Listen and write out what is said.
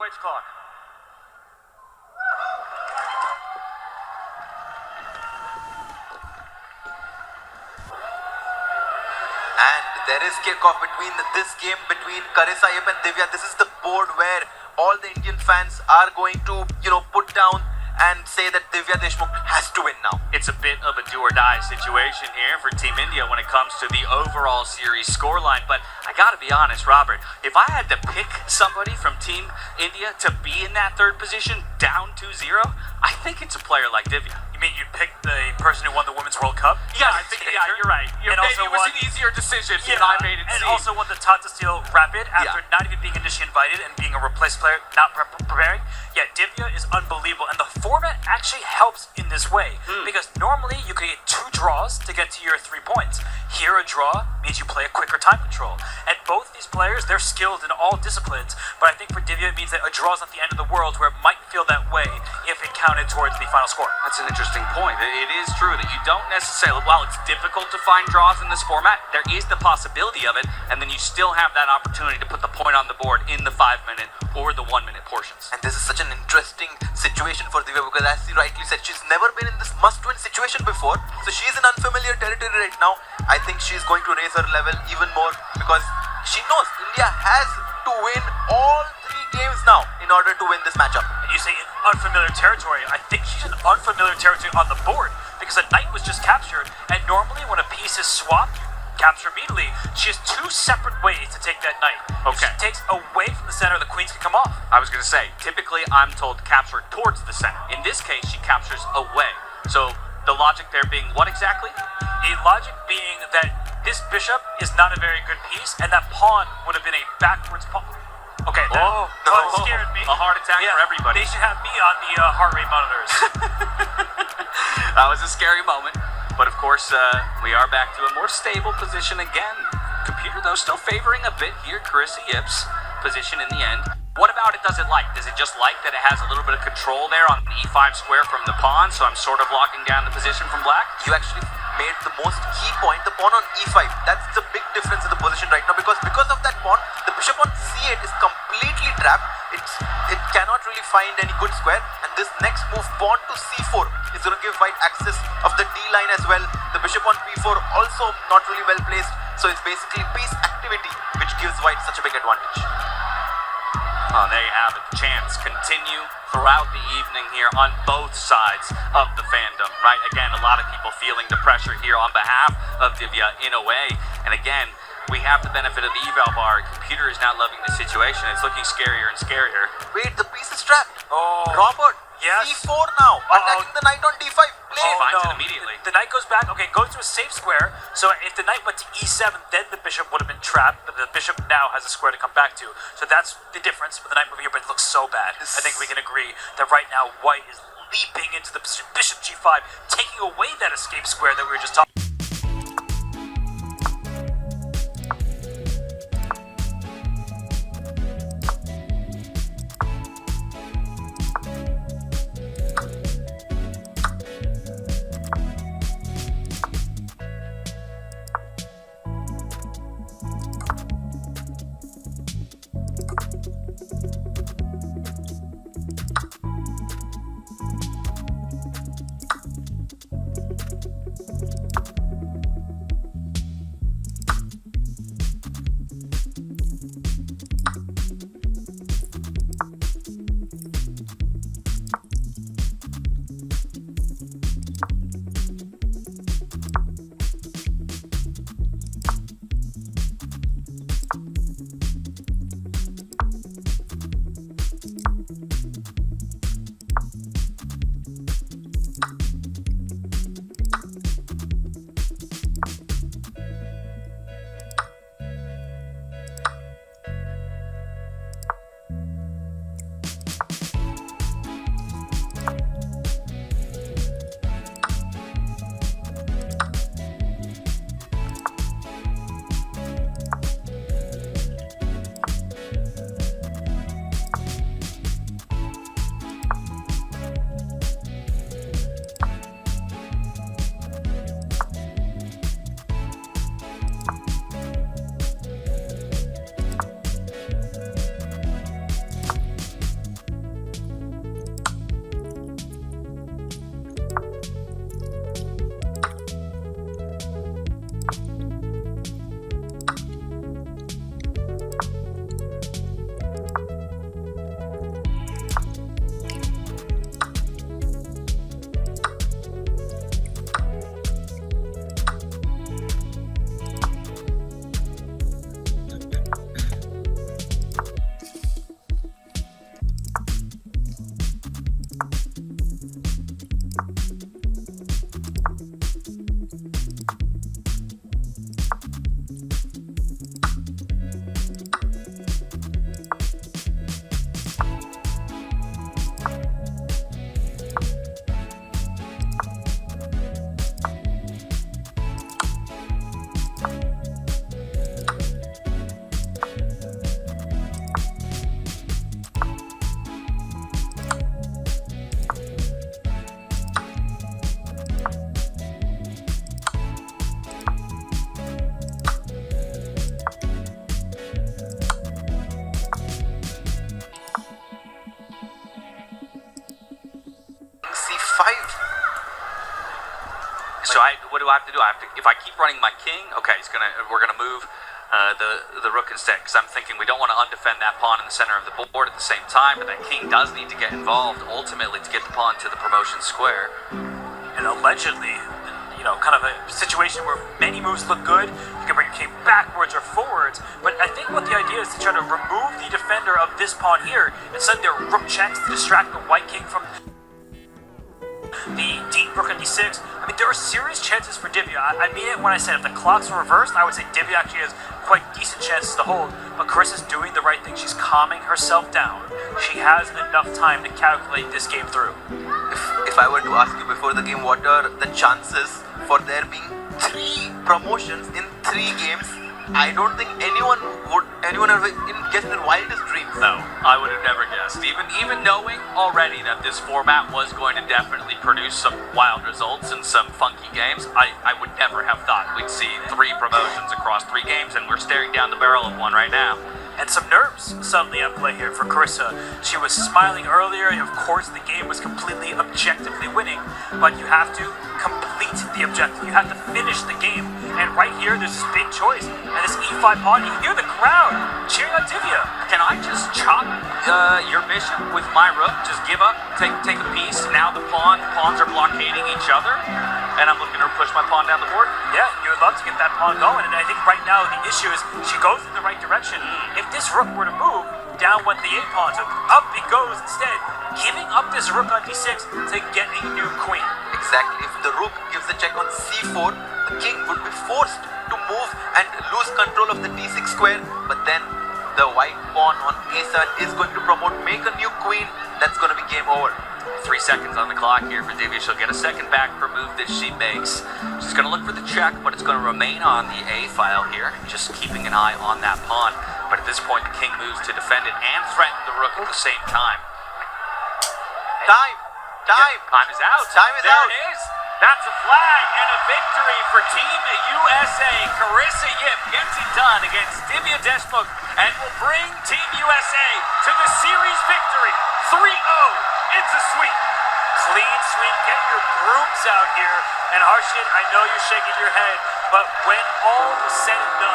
points clock. And there is kickoff between this game between Carissa Yip and Divya. This is the board where all the Indian fans are going to, put down and say that Divya Deshmukh has to win now. It's a bit of a do-or-die situation here for Team India when it comes to the overall series scoreline. But I gotta be honest, Robert, if I had to pick somebody from Team India to be in that third position, down 2-0, I think it's a player like Divya. You mean you'd pick the person who won the Women's World Cup? Yeah, I think, you're right. And also maybe it was an easier decision than I made it and seem. also won the Tata Steel Rapid after not even being initially invited and being a replaced player, not preparing. Yeah, Divya is unbelievable, and the format actually helps in this way because normally you could get 2 draws to get to your 3 points. Here, a draw means you play a quicker time control. And both these players, they're skilled in all disciplines, but I think for Divya it means that a draw is not the end of the world, where it might feel that way if it counted towards the final score. That's an interesting point. It is true that you don't necessarily, while it's difficult to find draws in this format, there is the possibility of it, and then you still have that opportunity to put the point on the board in the 5-minute or the 1-minute portions. And this is such an interesting situation for Divya because, as she rightly said, she's never been in this must-win situation before. So she's in unfamiliar territory right now. I think she's going to raise her level even more because she knows India has to win all 3 games now in order to win this matchup. And you say unfamiliar territory. I think she's in unfamiliar territory on the board because a knight was just captured, and normally when a piece is swapped, capture immediately. She has 2 separate ways to take that knight. Okay. If she takes away from the center, the queens can come off. I was going to say, typically I'm told to capture towards the center. In this case, she captures away. So the logic there being what exactly? The logic being that this bishop is not a very good piece, and that pawn would have been a backwards pawn. Okay, that scared me. A heart attack for everybody. They should have me on the heart rate monitors. That was a scary moment. But of course, we are back to a more stable position again. Computer, though, still favoring a bit here. Carissa Yip's position in the end. What about it does it like? Does it just like that it has a little bit of control there on the e5 square from the pawn, so I'm sort of locking down the position from black? You actually made the most key point, the pawn on e5. That's the big difference in the position right now because of that pawn, the bishop on c8 is completely trapped. It cannot really find any good square, and this next move, pawn to c4, is going to give white access of the d line as well. The bishop on b4 also not really well placed, so it's basically piece activity which gives white such a big advantage. Oh, there you have it. The chants continue throughout the evening here on both sides of the fandom, right? Again, a lot of people feeling the pressure here on behalf of Divya in a way. And again, we have the benefit of the eval bar. Computer is not loving the situation. It's looking scarier and scarier. Wait, the piece is trapped. Oh. Robert, Yes. c4 now, attacking the knight on d5. Play She it. finds it immediately. The knight goes back. Okay, goes to a safe square. So if the knight went to e7, then the bishop would have been trapped. But the bishop now has a square to come back to. So that's the difference with the knight moving here. But it looks so bad. I think we can agree that right now white is leaping into the position. Bishop g5, taking away that escape square that we were just talking about. So what do I have to do? If I keep running my king, okay, we're gonna move the rook instead, because I'm thinking we don't want to undefend that pawn in the center of the board at the same time, but that king does need to get involved ultimately to get the pawn to the promotion square. And allegedly, kind of a situation where many moves look good, you can bring your king backwards or forwards, but I think what the idea is to try to remove the defender of this pawn here, and send their rook checks to distract the white king from the deep rook on d6. I mean, there are serious chances for Divya. I mean it when I said if the clocks were reversed, I would say Divya actually has quite decent chances to hold, but Carissa's doing the right thing. She's calming herself down. She has enough time to calculate this game through. If I were to ask you before the game, what are the chances for there being 3 promotions in 3 games? I don't think anyone would guess in their wildest dreams. No, I would have never guessed. Even knowing already that this format was going to definitely produce some wild results and some funky games, I would never have thought we'd see 3 promotions across 3 games, and we're staring down the barrel of one right now. And some nerves suddenly at play here for Carissa. She was smiling earlier, and of course the game was completely objectively winning, but you have to complete the objective. You have to finish the game. And right here, there's this big choice. And this e5 pawn, you hear the crowd cheering on Divya. Can I just chop your bishop with my rook? Just give up, take a piece. Now the pawns are blockading each other, and I'm looking to push my pawn down the board. Yeah, you would love to get that pawn going, and I think right now the issue is she goes in the right direction. If this rook were to move, down went the 8 pawns, so up it goes instead, giving up this rook on d6 to get a new queen. Exactly. If the rook gives a check on c4, the king would be forced to move and lose control of the d6 square, but then the white pawn on a7 is going to promote, make a new queen. That's going to be game over. 3 seconds on the clock here for Divya. She'll get a second back per move that she makes. She's going to look for the check, but it's going to remain on the A file here, just keeping an eye on that pawn. But at this point, the king moves to defend it and threaten the rook at the same time. Time Time is out. Time is there out. It is. That's a flag and a victory for Team USA. Carissa Yip gets it done against Divya Deshmukh and will bring Team USA to the series victory. 3-0. It's a sweep. Clean sweep. Get your brooms out here. And Harshit, I know you're shaking your head, but when all is said and done,